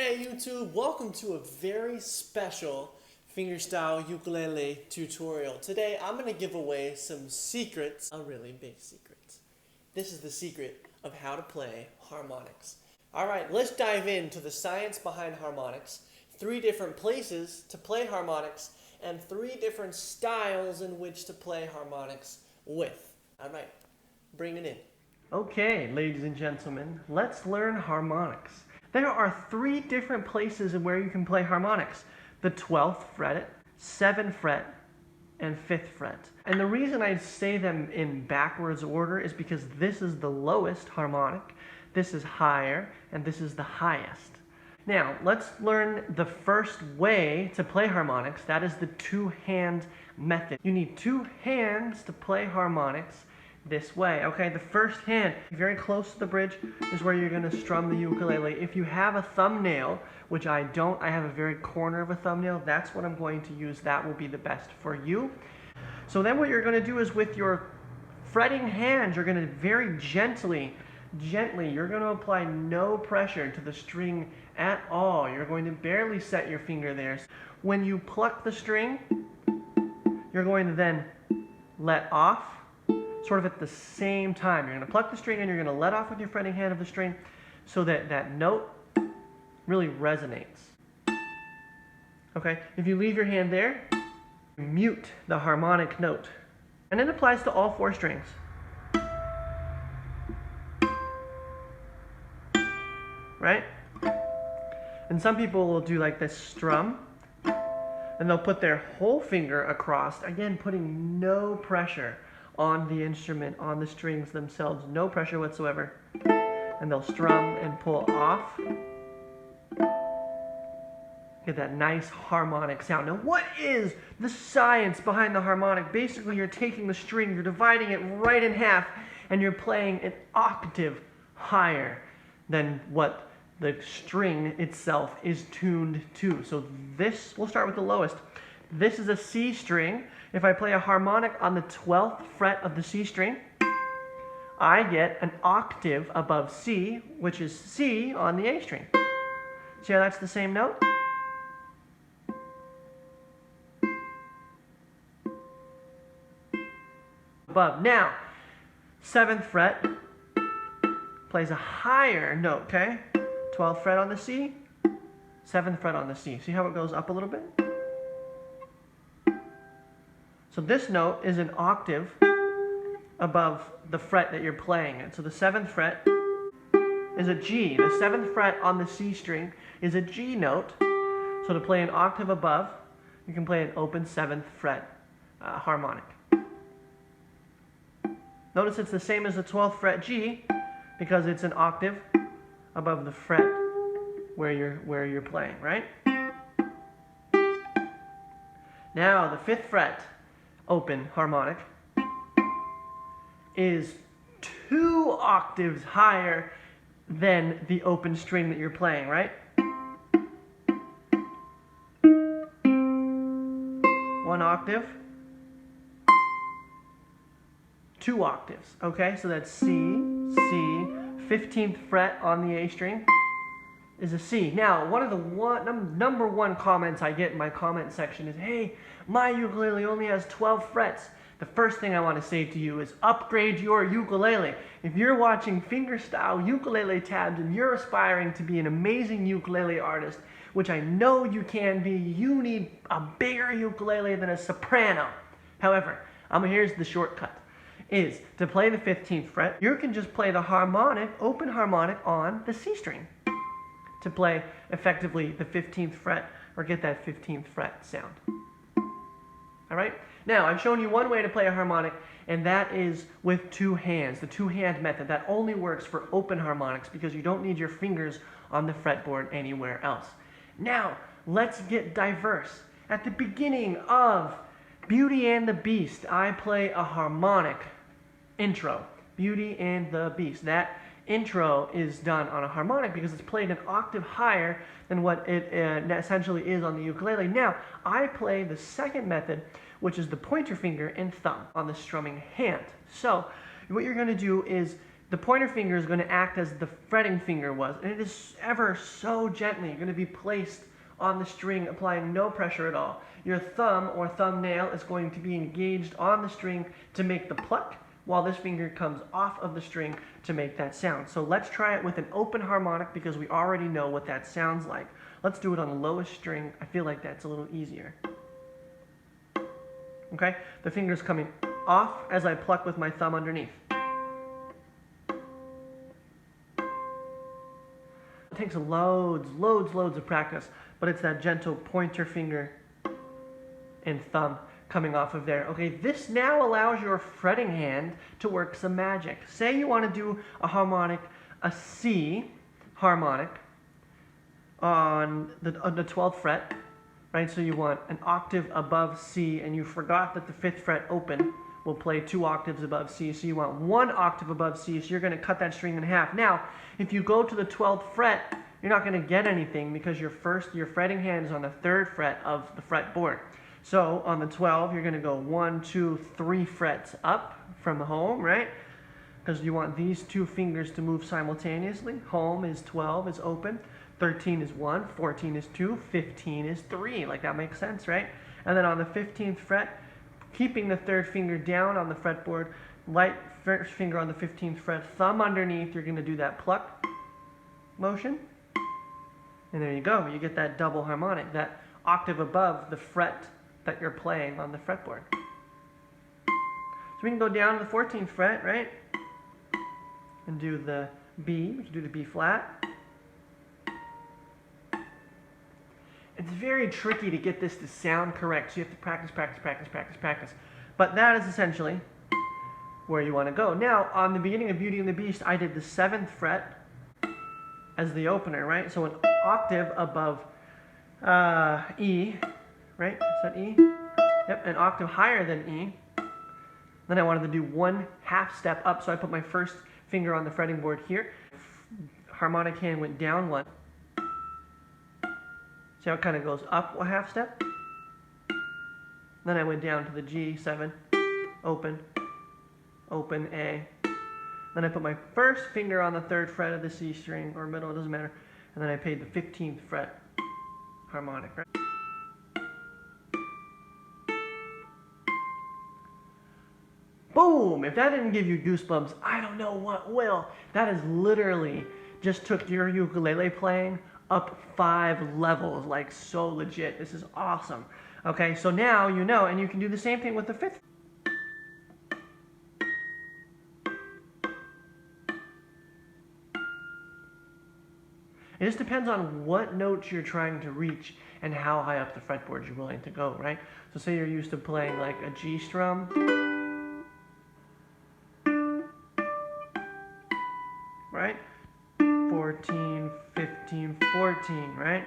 Hey YouTube, welcome to a very special fingerstyle ukulele tutorial. Today I'm going to give away some secrets, a really big secret. This is the secret of how to play harmonics. Alright, let's dive into the science behind harmonics, 3 different places to play harmonics, and 3 different styles in which to play harmonics with. Alright, bring it in. Okay, ladies and gentlemen, let's learn harmonics. There are 3 different places where you can play harmonics. The 12th fret, 7th fret, and 5th fret. And the reason I say them in backwards order is because this is the lowest harmonic, this is higher, and this is the highest. Now, let's learn the first way to play harmonics. That is the 2-hand method. You need 2 hands to play harmonics this way. Okay, the first hand, very close to the bridge, is where you're going to strum the ukulele. If you have a thumbnail, which I don't, I have a very corner of a thumbnail, that's what I'm going to use. That will be the best for you. So then what you're going to do is with your fretting hands, you're going to very gently, you're going to apply no pressure to the string at all. You're going to barely set your finger there. When you pluck the string, you're going to then let off, sort of at the same time. You're going to pluck the string and you're going to let off with your fretting hand of the string so that that note really resonates. Okay, if you leave your hand there, mute the harmonic note. And it applies to all 4 strings. Right? And some people will do like this strum, and they'll put their whole finger across, again putting no pressure on the instrument, on the strings themselves, no pressure whatsoever. And they'll strum and pull off. Get that nice harmonic sound. Now, what is the science behind the harmonic? Basically, you're taking the string, you're dividing it right in half, and you're playing an octave higher than what the string itself is tuned to. So this, we'll start with the lowest. This is a C string. If I play a harmonic on the 12th fret of the C string, I get an octave above C, which is C on the A string. See how that's the same note? Above. Now, 7th fret plays a higher note, okay? 12th fret on the C, 7th fret on the C. See how it goes up a little bit? So this note is an octave above the fret that you're playing in. So the 7th fret is a G. The 7th fret on the C string is a G note. So to play an octave above, you can play an open 7th fret harmonic. Notice it's the same as the 12th fret G because it's an octave above the fret where you're playing, right? Now the 5th fret open harmonic is 2 octaves higher than the open string that you're playing, right? 1 octave, 2 octaves, okay? So that's C, C, 15th fret on the A string is a C. Now, one of the number one comments I get in my comment section is, hey, my ukulele only has 12 frets. The first thing I want to say to you is upgrade your ukulele. If you're watching fingerstyle ukulele tabs and you're aspiring to be an amazing ukulele artist, which I know you can be, you need a bigger ukulele than a soprano. However, here's the shortcut. Is to play the 15th fret, you can just play the harmonic, open harmonic on the C string to play effectively the 15th fret or get that 15th fret sound. Alright? Now, I've shown you one way to play a harmonic, and that is with 2 hands, the 2-hand method. That only works for open harmonics because you don't need your fingers on the fretboard anywhere else. Now, let's get diverse. At the beginning of Beauty and the Beast, I play a harmonic intro. Beauty and the Beast. That intro is done on a harmonic because it's played an octave higher than what it essentially is on the ukulele. Now, I play the second method, which is the pointer finger and thumb on the strumming hand. So, what you're going to do is the pointer finger is going to act as the fretting finger was, and it is ever so gently going to be placed on the string, applying no pressure at all. Your thumb or thumbnail is going to be engaged on the string to make the pluck, while this finger comes off of the string to make that sound. So let's try it with an open harmonic because we already know what that sounds like. Let's do it on the lowest string. I feel like that's a little easier. Okay, the finger's coming off as I pluck with my thumb underneath. It takes loads of practice, but it's that gentle pointer finger and thumb coming off of there. Okay, this now allows your fretting hand to work some magic. Say you want to do a harmonic, a C harmonic on the 12th fret, right? So you want an octave above C, and you forgot that the 5th fret open will play 2 octaves above C, so you want 1 octave above C, so you're going to cut that string in half. Now, if you go to the 12th fret, you're not going to get anything because your fretting hand is on the 3rd fret of the fretboard. So on the 12, you're going to go 1, 2, 3 frets up from the home, right? Because you want these 2 fingers to move simultaneously. Home is 12, is open. 13 is 1, 14 is 2, 15 is 3. Like, that makes sense, right? And then on the 15th fret, keeping the 3rd finger down on the fretboard, light first finger on the 15th fret, thumb underneath, you're going to do that pluck motion. And there you go. You get that double harmonic, that octave above the fret that you're playing on the fretboard. So we can go down to the 14th fret, right? And do the B, we can do the B flat. It's very tricky to get this to sound correct, so you have to practice. But that is essentially where you want to go. Now, on the beginning of Beauty and the Beast, I did the 7th fret as the opener, right? So an octave above E, right? Is that E? Yep, an octave higher than E. Then I wanted to do 1 half step up, so I put my first finger on the fretting board here. Harmonic hand went down 1. See how it kind of goes up a half step? Then I went down to the G7, open, open, A. Then I put my first finger on the 3rd fret of the C string, or middle, it doesn't matter. And then I played the 15th fret harmonic, right? Boom! If that didn't give you goosebumps, I don't know what will. That is literally just took your ukulele playing up 5 levels, like so legit. This is awesome. Okay, so now you know, and you can do the same thing with the 5th. It just depends on what notes you're trying to reach and how high up the fretboard you're willing to go, right? So say you're used to playing like a G strum, right? 14, 15, 14, right?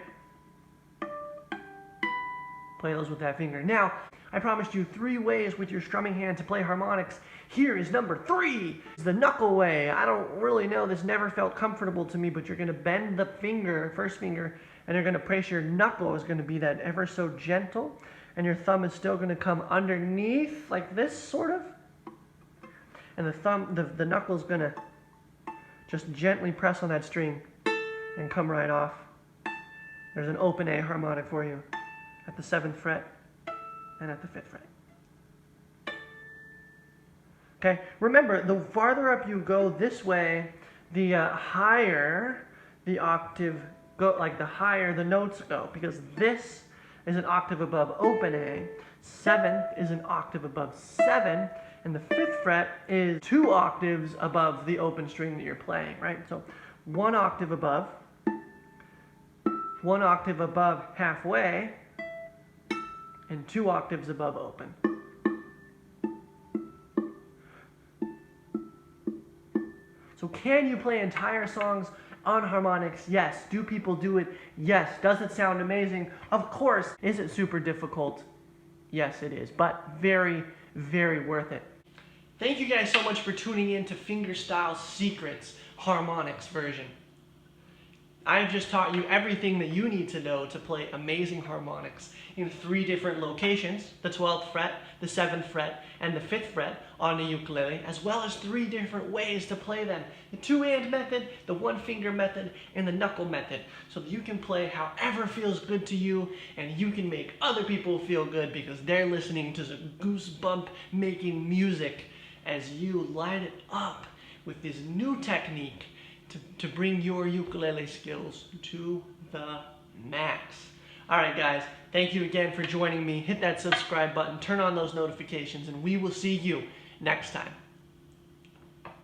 Play those with that finger. Now, I promised you 3 ways with your strumming hand to play harmonics. Here is number 3. It's the knuckle way. I don't really know. This never felt comfortable to me, but you're going to bend the finger, first finger, and you're going to place your knuckle is going to be that ever so gentle, and your thumb is still going to come underneath like this, sort of. And the thumb, the knuckle is going to just gently press on that string and come right off. There's an open A harmonic for you at the 7th fret and at the 5th fret. Okay, remember, the farther up you go this way, the higher the octave go, like the higher the notes go, because this is an octave above open A, 7th is an octave above 7, and the 5th fret is 2 octaves above the open string that you're playing, right? So 1 octave above, 1 octave above halfway, and 2 octaves above open. So can you play entire songs on harmonics? Yes. Do people do it? Yes. Does it sound amazing? Of course. Is it super difficult? Yes, it is. But very, very worth it. Thank you guys so much for tuning in to Fingerstyle Secrets Harmonics version. I've just taught you everything that you need to know to play amazing harmonics in 3 different locations, the 12th fret, the 7th fret, and the 5th fret on the ukulele, as well as 3 different ways to play them. The 2-hand method, the 1-finger method, and the knuckle method, so that you can play however feels good to you, and you can make other people feel good because they're listening to some goosebump making music as you light it up with this new technique to bring your ukulele skills to the max. Alright guys, thank you again for joining me. Hit that subscribe button, turn on those notifications, and we will see you next time.